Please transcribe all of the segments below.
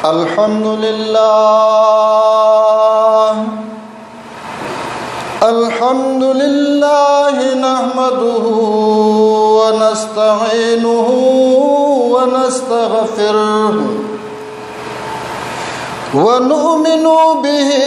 अल्हम्दुलिल्लाह नहमदुहु व नस्तईनुहु व नस्तगफिरुहु व नु'मिनु बिही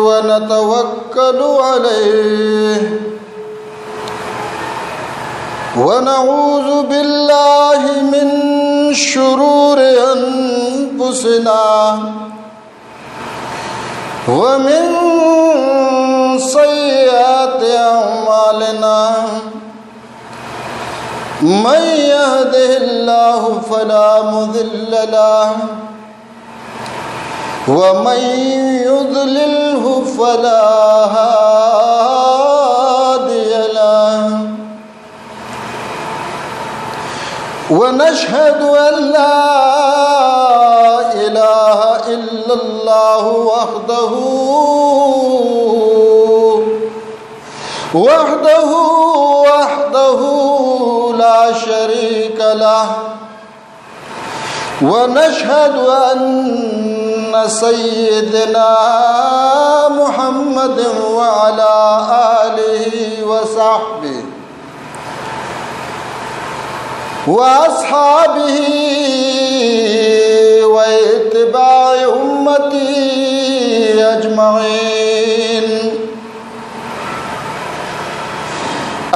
व नतवक्कलु अलैहि व नऊज़ु बिल्लाहि मिन शुरूरि अनफुसिना व मिन सय्यिआति अअमालिना मन यहदिहिल्लाहु फला मुदिल्ल लहु व मन युद्लिल्हु फला हादिय लहु व नशहदु अन ला इलाहा इल्लल्लाहु वहदहु ला शरीक लहु व नशहदु अन्न सय्यदना मुहम्मदन व अला आलिहि व सहबिहि व अस्हाबिहि व इत्बाइ उम्मती अजमईन।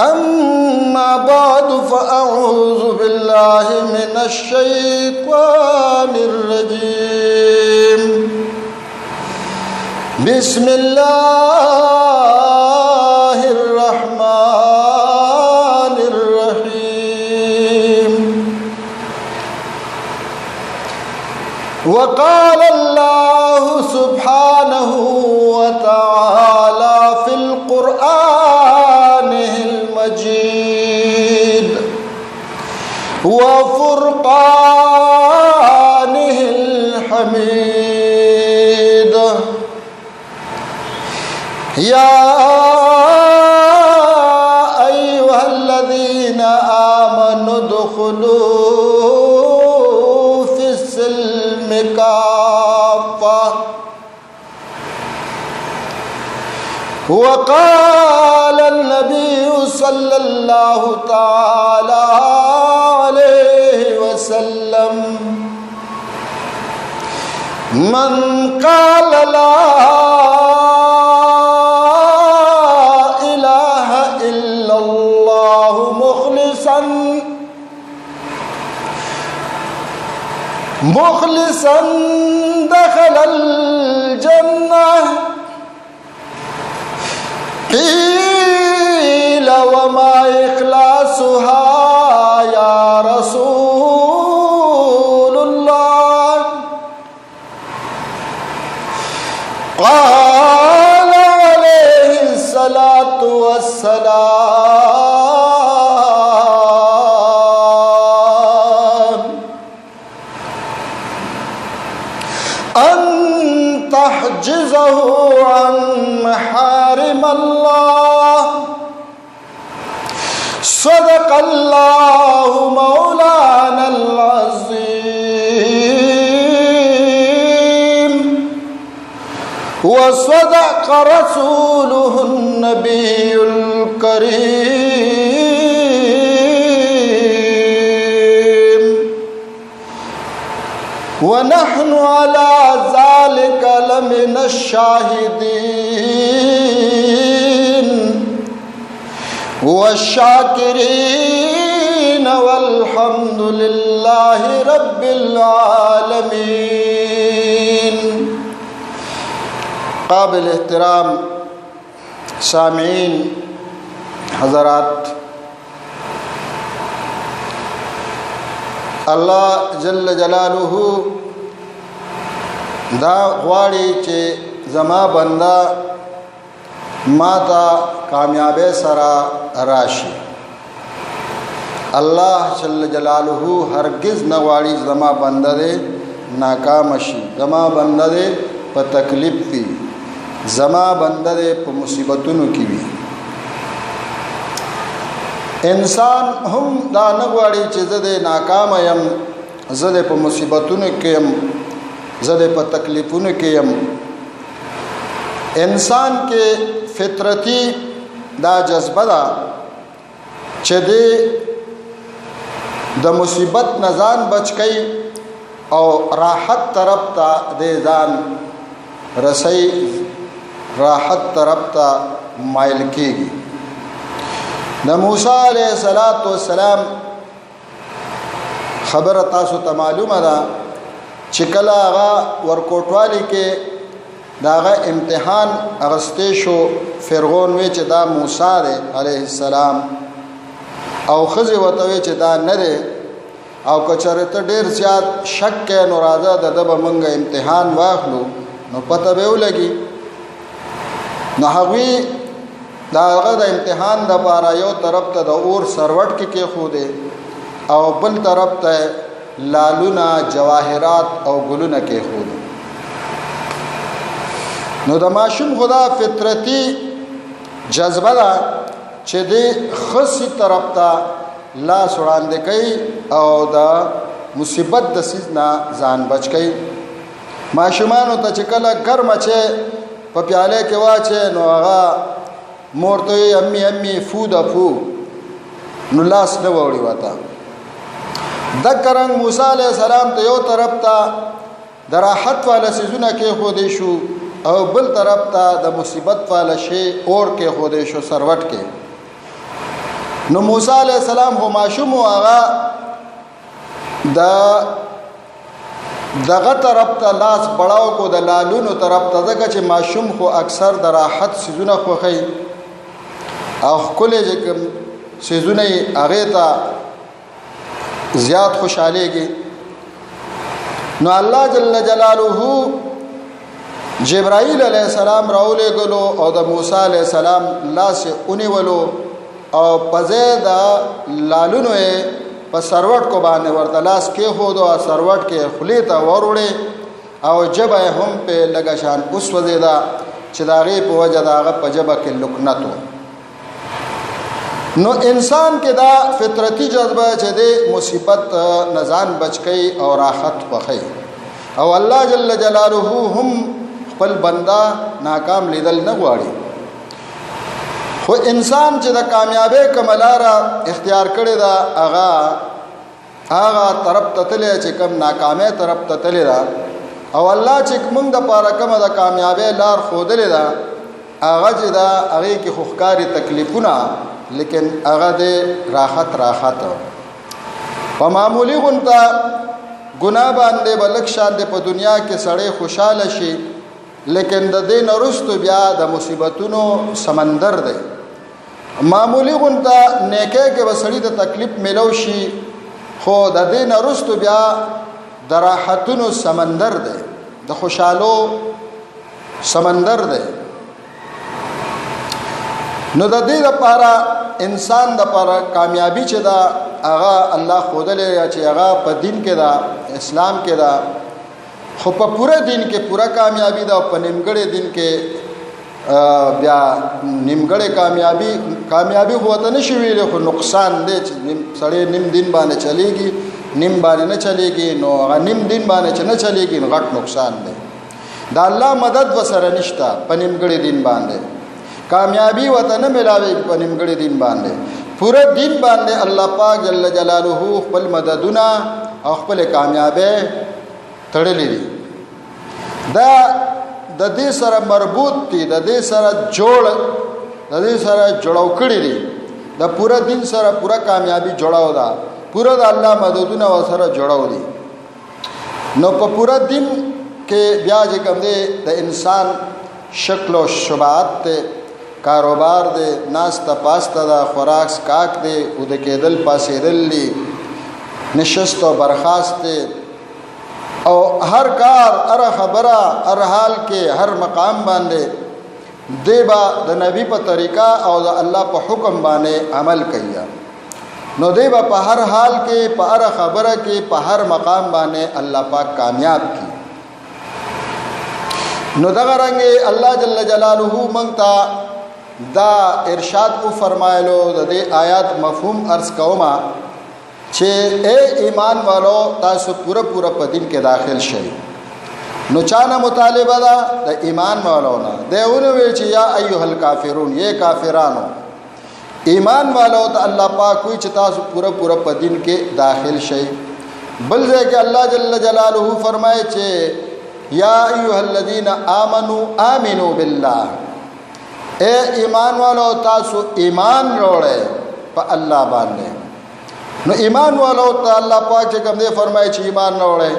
अम्मा बादु फ़अऊज़ु बिल्लाहि मिनश शैतानिर रजीम। बिस्मिल्लाहिर रहमानिर रहीम। वक़ाल अल्लाहु सुब्हानहु व तआला फ़िल क़ुरआनिल मजीद व फ़ुरक़ानिल हमीद। या अय्युहल्लज़ीना आमनु दुख़ुलू फ़िस्सिल्मि काफ़्फ़ा वक़ाल अन्नबिय्यु सल्लल्लाहु तआला अलैहि वसल्लम मन क़ाल ला इलाहा इल्लल्लाहु मुख़लिसन दख़लल जन्नह। क़ील वमा इख़लासुहा या रसूलल्लाह। क़ाल अलैहिस्सलातु वस्सलाम अन तहजिज़हु अन महरिमल्लाह। सदक़ल्लाहु मौलानल अज़ीम व सदक़ रसूलुहुन नबियुल करीम व नहनु अला ज़ालिका लमिनश शाहिदीन वश्शाकिरीन वल्हम्दुलिल्लाहि रब्बिल आलमीन। काबिल एहतराम सामीन हज़रात, अल्लाह जल्ल जलालुहु दा ग़वाड़ी चे ज़मा बंदा माता कामयाबे सरा राशि। अल्लाह जल्ल जलालुहु हरगिज़ न ग़वाड़ी ज़मा बंदा दे नाकामशी, ज़मा बंदा दे प तकलीफ़ थी, ज़मा बंदा दे प मुसीबतुनु की भी। इंसान हम दा न ग़वाड़ी चे ज़दे नाकाम यम زه په مصیبتونو کې يم، زه په تکلیفونو کې يم. انسان کې فطرتي دا جذبه ده چې د مصیبت نه ځان بچ کړي او راحت طرف ته د ځان رسي، راحت طرف ته مایل کېږي. د موسی علیه السلام خبره تاسو ته معلومه ده چې کله هغه ورکوټوالي کې داغه امتحان اغسته شو، فرعون وی چې دا موسی دی علیه السلام او خزي وتوي چې دا نه دی، او کچره ته ډیر زیات شک کې نو راځه د دبه منګه امتحان واخلو نو پته به ولګي. نو هغوی داغه د امتحان د پاره یو طرف ته د اور سروټ کې خو دی او بل طرف ته لالونه جواهرات او ګلونه کې خو دی. نو د ماشوم خدا فطرتي جذبه ده چې د خصي طرف ته لاس وړاندې کوي او د مصیبت د سیز نه ځان بچ کوي. ماشومانو ته چې کله ګرمه چې په پیاله کې واچي نو هغه مور ته امي امي فو د فو نو لاس نه وړي وتا. د کرنګ موسی عليه السلام ته یو طرف ته د راحت والا سيزونه کې خو دې شو او بل طرف ته د مصیبت والا شی اور کې خو دې شو سروټ کې. نو موسی علیہ السلام هو ماشوم هغه دغه طرف ته لاس بڑاو کو د لالونو طرف ته ځکه چې ماشوم خو اکثر د راحت سيزونه خوخی او کله چې سيزونه هغه ته زیات خوشاليږي. نو الله جل جلاله جبرائیل علیہ السلام راولې غلو او د موسی علیہ السلام لاس اونې ولو او پزې دا لالونو په سروټ کو باندې ورته لاس کې هو دو سروټ کې خلی ته وروړي او جبه هم په لګا شان اوس وزیدا چې داغه په وجه داغه په جبه کې لکنتو. نو انسان کې دا فطرتي جذبه چې د مصیبت نزان بچکی او راحت خوخی او الله جل جلاله هم خپل بندا ناکام لیدل نه غواړي. خو انسان چې د کامیابی کملاره اختیار کړی دا هغه طرف ته تللی چې کم ناکامۍ طرف ته تللی دا او الله چې موږ د پاره کومه د کامیابی لار ښودلې ده هغه چې دا هغې کې خو ښکاري تکلیفونه لیکن هغه د راحت په معمولی غونته ګناه باندې به لږ شان دی په دنیا کې سړی خوشحاله شي لیکن د دې نه وروسته بیا د مصیبتونو سمندر دی. معمولی غونته نیکۍ کې به سړي د تکلیف میلو شي خو د دې نه وروسته بیا د راحتونو سمندر دی، د خوشحالو سمندر دی. نو د دې لپاره انسان د لپاره کامیابی چې دا هغه الله ښودلی چې هغه په دین کې دا اسلام کې دا خو په پوره دین کې پوره کامیابی دا په نیمګړی دین کې بیا نیمګړی کامیابی خو ته نشي ویلی خو نقصان دی چې سړی نیم دین باندې چلیږي نیم باندې نه چلیږي نو هغه نیم دین باندې چې نه چلیږي نو غټ نقصان دی. د الله مدد وسره نشته په نیمګړی دین باندې، کامیابی وته نه ملاوي په نیمګړی دین باندې. پوره دین باندې الله پاک جل جلاله خپل مددونه او خپل کامیابی تړلې دي. دا د دې سره مربوط دي، د دې سره جوړاو کړی دي، د پوره دین سره پوره کامیابی جوړاو ده، پوره د الله مددونه سره جوړاو دي. نو په پوره دین کې بیا چې کوم دی د انسان شکل او شباهت ته کاروبار دی، ناسته پاسته ده، خوراک سکاک دی، او د کېدل پاسېدل دي، نشست او برخاست دی او هر کار هر خبره هر حال کې هر مقام باندې دی با د نبی په طریقه او د الله په حکم باندې عمل کوي. نو دی با په هر حال کې په هر خبره کې په هر مقام باندې الله پاک کامیاب کی. نو دغه رنګ الله جل جلاله مونږ ته دا ارشاد او فرمایلو د دې آیات مفهوم عرض کوما چې اے ایمان والو تاسو پوره په دین کې داخل شئ. نو چانه مطالبه ده د ایمان والو نه دیونه وی چې یا ایها الکافرون یہ کافرانو. ایمان والو ته الله پاک کوئی چې تاسو پوره په دین کې داخل شئ. بل ځای کې الله جل جلاله فرمایي چې یا ایها الذین آمنوا آمنوا بالله. اے ایمان والو تاسو ایمان وروړئ په الله باندې. نو ایمان والو ته الله پاک چې کوم دی فرمایي چې ایمان وروړئ.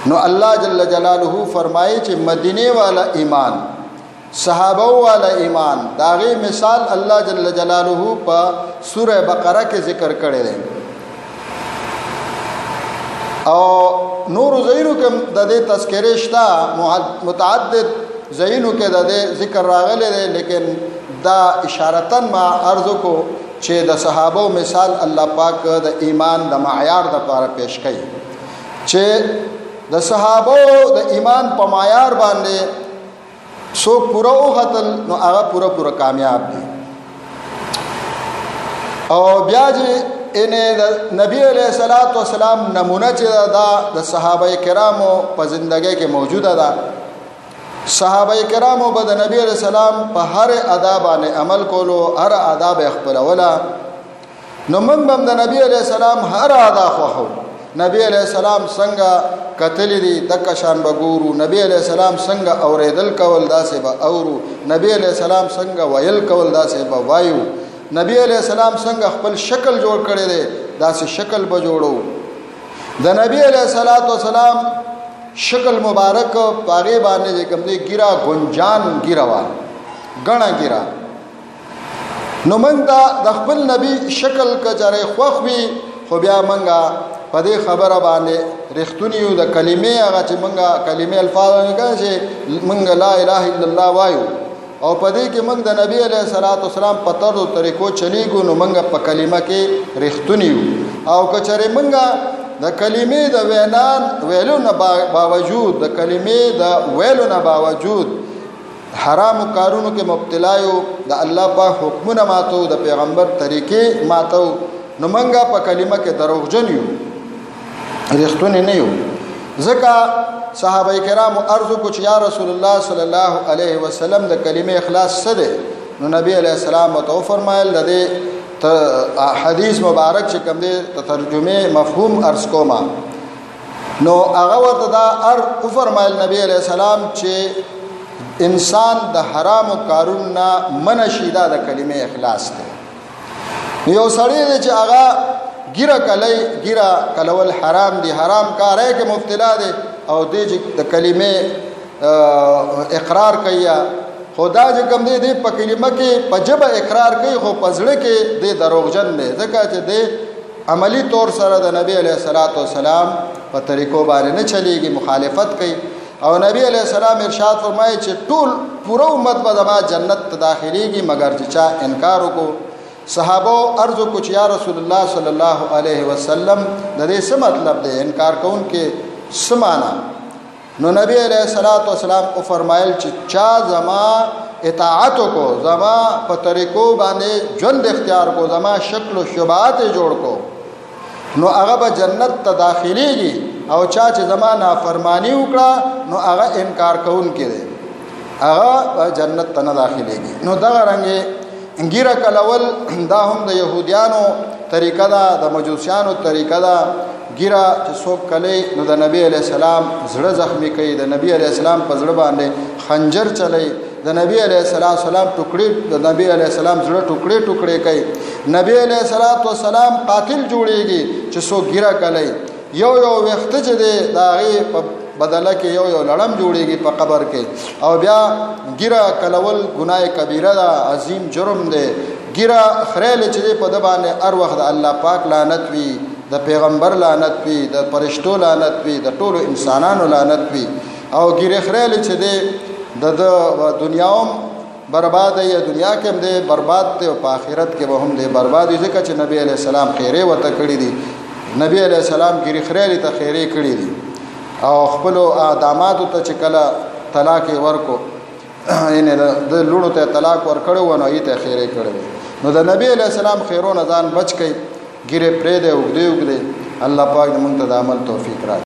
نو الله جل جلاله فرمایي چې مدینه والا ایمان صحابه والا ایمان داغه مثال الله جل جلاله په سوره بقره کې ذکر کړی دی. او نور زینو کې د دې تذکرې شته متعدد زینو کې د دې ذکر راغلی دی لیکن دا اشارتن ما ارزو کو چې د صحابه مثال الله پاک د ایمان د معیار د لپاره پیش کړي چې د صحابه د ایمان په معیار باندې سو پورا وختل نو هغه پورا کامیاب دي. او بیا چې ان نبی علیہ الصلوۃ والسلام نمونه چې دا د صحابه کرامو په ژوندۍ کې موجوده ده. صحابه کرامو به د نبی علیہ السلام په هر آداب باندې عمل کولو، هر آداب خپلوله. نو موږ هم د نبی علیہ السلام هر آداب خوښو. نبی علیہ السلام څنګه قتل دي د کشان بګورو، نبی علیہ السلام څنګه اوریدل کول داسې به اورو، نبی علیہ السلام څنګه ویل کول داسې به وایو، نبی علیہ السلام څنګه خپل شکل جوړ کړی دی داسې شکل به جوړو. د نبی علیہ السلام شکل مبارک پاغه باندې کوم دی ګیرا گنجان ګیرا وا غنا ګیرا. نو موږ د خپل نبی شکل کجره خوخ وی خو بیا منګه په دې خبره باندې رښتونیو د کلمې هغه چې منګه کلمې الفاظ نه کوي منګه لا اله الا الله وایو او په دې کې موږ د نبی علیہ الصلوۃ والسلام په طرز او طریقو چلیږو نو موږ په کلمه کې رښتونیو. او کچره منګه د کلمې د ویلو نه باوجود د کلمې د ویلو نه باوجود حرام کارونو کې مبتلا یو، د الله په حکمونه ماتو، د پیغمبر طریقې ماتو، نو منګه په کلمه کې دروغجن یو، رښتونی نه یو. ځکه صحابه کرامو عرض کو چې یا رسول الله صلی الله علیه وسلم د کلمې اخلاص څه دی؟ نو نبی علیہ السلام تو فرمایل د حدیث مبارک چې کوم دی ترجمه مفهوم عرض کوما. نو هغه ورته دا فرمایل نبی علیہ السلام چې انسان د حرام کارونه منشیدا د کلمې اخلاص دی. یو سړی دی چې هغه ګیره کلول حرام دی، حرام کارای کې مبتلا دی او دی د کلمې اقرار کوي، خدا چې کوم دی په کلمه کې په جبه اقرار کوي خو په زړه کې دی دروغجن دی، ځکه چې دی عملی طور سره د نبی علیہ الصلوۃ والسلام په طریقو باندې نه چلیږي، مخالفت کوي. او نبی علیہ السلام ارشاد فرمایي چې ټول پوره امت به زما جنت ته داخليږي مگر چې چا انکار وکړو. صحابه عرض کو چې یا رسول الله صلی الله علیه وسلم د دې څه مطلب دی، انکار کون کې څه معنا؟ نو نبی علیہ الصلوۃ والسلام او فرمایل چې چا زما اطاعت کو، زما په طریقو باندې ژوند اختیار کو، زما شکل او شباهت جوړ کو، نو هغه به جنت ته داخليږي. او چا چې زما نافرمانی وکړه نو هغه انکار کون کې دی، هغه جنت ته نه داخليږي. نو دغه رنګه ګیره کلول دا هم د يهوديانو طریقه ده، د مجوسیانو طریقه ده. ګیره چې څوک کلی نو د نبی علیہ السلام زړه زخمی کوي، د نبی علیہ السلام په زړه باندې خنجر چلی، د نبی علیہ السلام ټوکړي، د نبی علیہ السلام زړه ټوکړي کوي. نبی علیہ السلام قاتل جوړیږي چې څوک ګیره کلی. یو وخت چې دی دا غي په بدله کې یو لړم جوړیږي په قبر کې. او بیا ګیره کلول ګناه کبیره ده، عظیم جرم دی. ګیره خریل چې دی په د باندې هر وخت د الله پاک لعنت وي، د پیغمبر لعنت وي، د فرشتو لعنت وي، د ټولو انسانانو لعنت وي. او ګیره خریل چې دی د دنیاوم برباد دی، دنیا کې هم دی برباد دی او په آخرت کې به هم دی برباد دی، ځکه چې نبی علیہ السلام خیره وته کړی دی. نبی علیہ السلام ګیره خریل ته خیره کړی دی او خپل دامادو ته چې کله طلاق ورکو یعنی د لونو ته طلاق ورکړو نو ایته خیره کړو. نو د نبی علیہ السلام خیرون ځان بچ کړي. ګیره پرې دی وګدې الله پاک موږ ته د عمل توفیق راکړي.